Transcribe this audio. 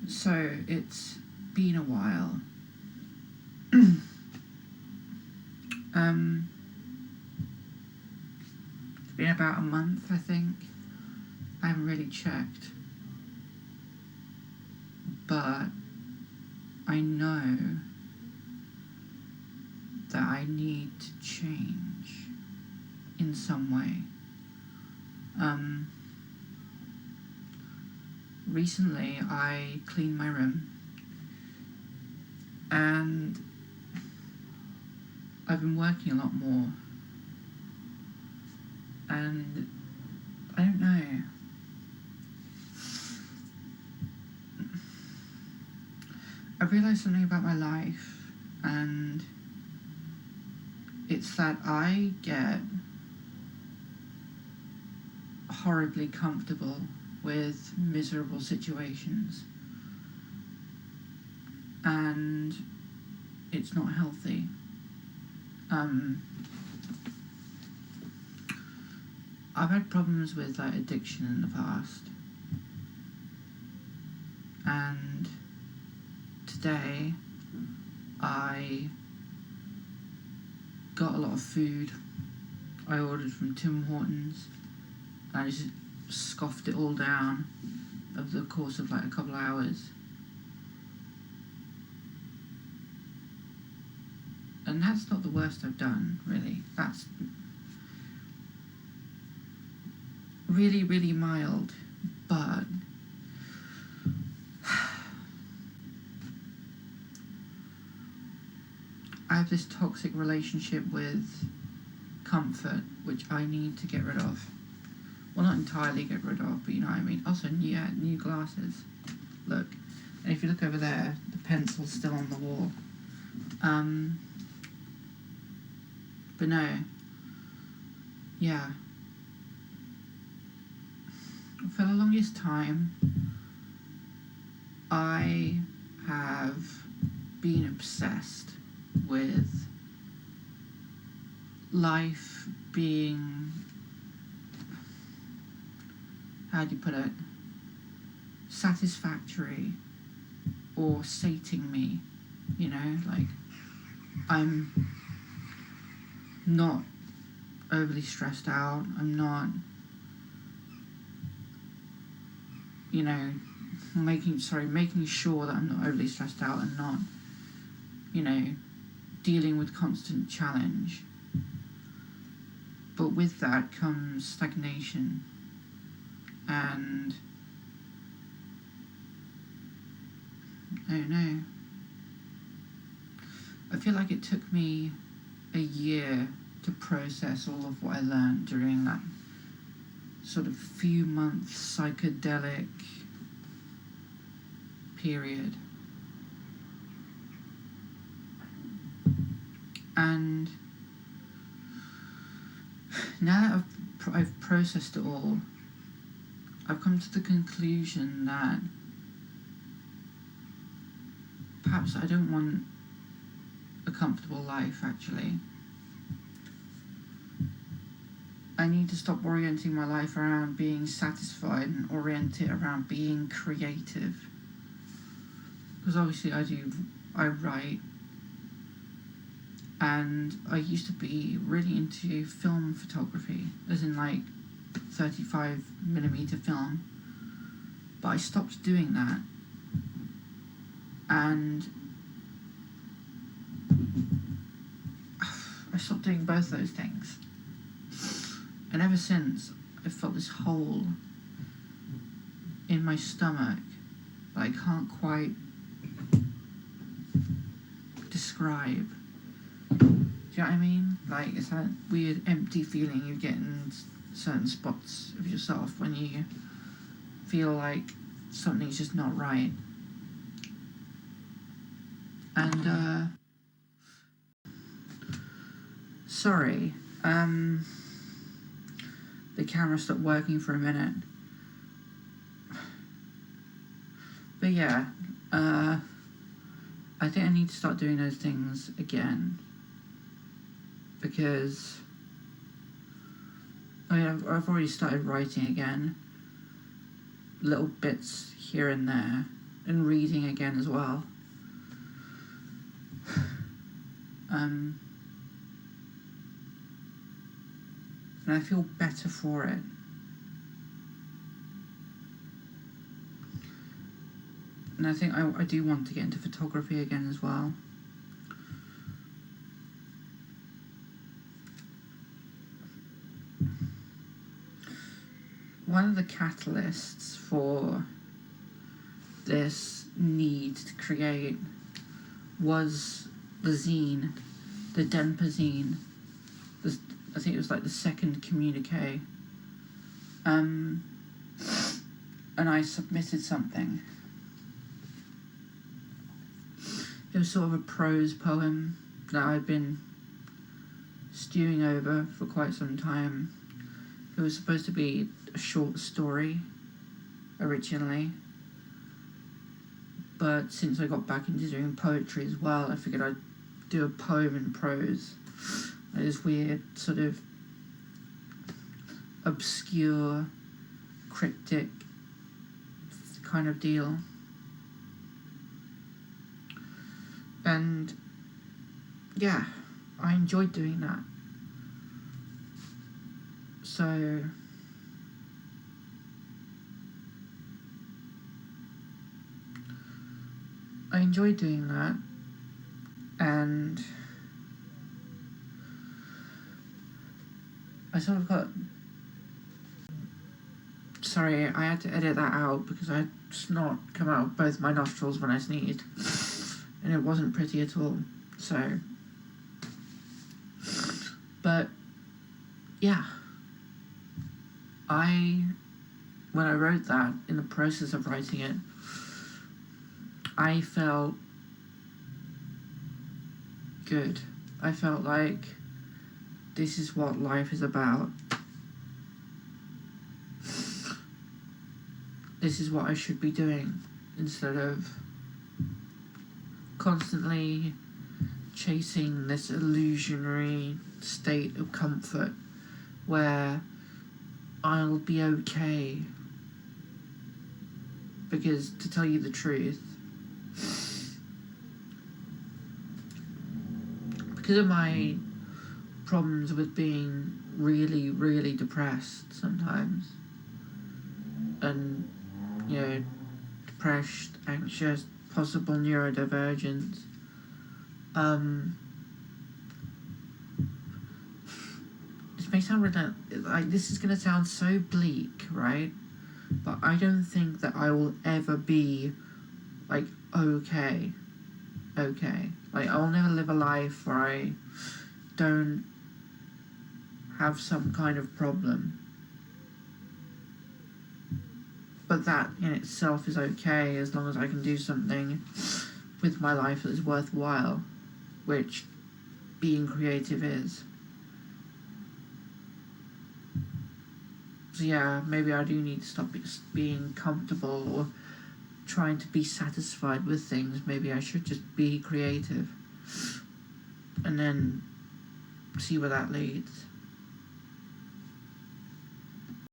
So it's been a while. It's been about a month, I think. I haven't really checked. But I know that I need to change in some way. Recently I cleaned my room and I've been working a lot more, and I don't know, I realised something about my life, and it's that I get horribly comfortable with miserable situations, and it's not healthy. I've had problems with addiction in the past, and today I got a lot of food. I ordered from Tim Hortons, and I just scoffed it all down over the course of a couple of hours. And that's not the worst I've done, really. That's really, really mild, but I have this toxic relationship with comfort, which I need to get rid of. Well, not entirely get rid of, but you know what I mean. Also, new glasses. Look, and if you look over there, the pencil's still on the wall. But no, yeah. For the longest time, I have been obsessed with life being, how do you put it, satisfactory or sating me, you know, I'm not overly stressed out, I'm not, you know, making sure that I'm not overly stressed out and not, you know, dealing with constant challenge. But with that comes stagnation, and I don't know. I feel like it took me a year to process all of what I learned during that sort of few months psychedelic period. And now that I've processed it all, I've come to the conclusion that perhaps I don't want a comfortable life, actually. I need to stop orienting my life around being satisfied and orient it around being creative. Because obviously I write, and I used to be really into film photography, as in 35mm film, but I stopped doing that, and I stopped doing both those things, and ever since I felt this hole in my stomach that I can't quite describe. Do you know what I mean? It's that weird empty feeling you get in certain spots of yourself when you feel like something's just not right. And sorry, the camera stopped working for a minute. But yeah, I think I need to start doing those things again, because I've already started writing again, little bits here and there, and reading again as well. And I feel better for it. And I think I do want to get into photography again as well. One of the catalysts for this need to create was the zine, the Denpa zine. I think it was like the second communique. And I submitted something. It was sort of a prose poem that I'd been stewing over for quite some time. It was supposed to be a short story originally, but since I got back into doing poetry as well, I figured I'd do a poem in prose. Like this weird sort of obscure, cryptic kind of deal. And yeah, I enjoyed doing that. So I enjoyed doing that, and I sort of got... Sorry, I had to edit that out because I had snot come out of both my nostrils when I sneezed, and it wasn't pretty at all. So, but yeah, when I wrote that, in the process of writing it, I felt good. I felt like this is what life is about. This is what I should be doing, instead of constantly chasing this illusionary state of comfort where I'll be okay. Because, to tell you the truth, because of my problems with being really, really depressed sometimes, and, you know, depressed, anxious, possible neurodivergence, this may sound like this is going to sound so bleak, right? But I don't think that I will ever be, like, okay. Like, I'll never live a life where I don't have some kind of problem. But that in itself is okay, as long as I can do something with my life that is worthwhile, which being creative is. So yeah, maybe I do need to stop being comfortable or trying to be satisfied with things. Maybe I should just be creative and then see where that leads.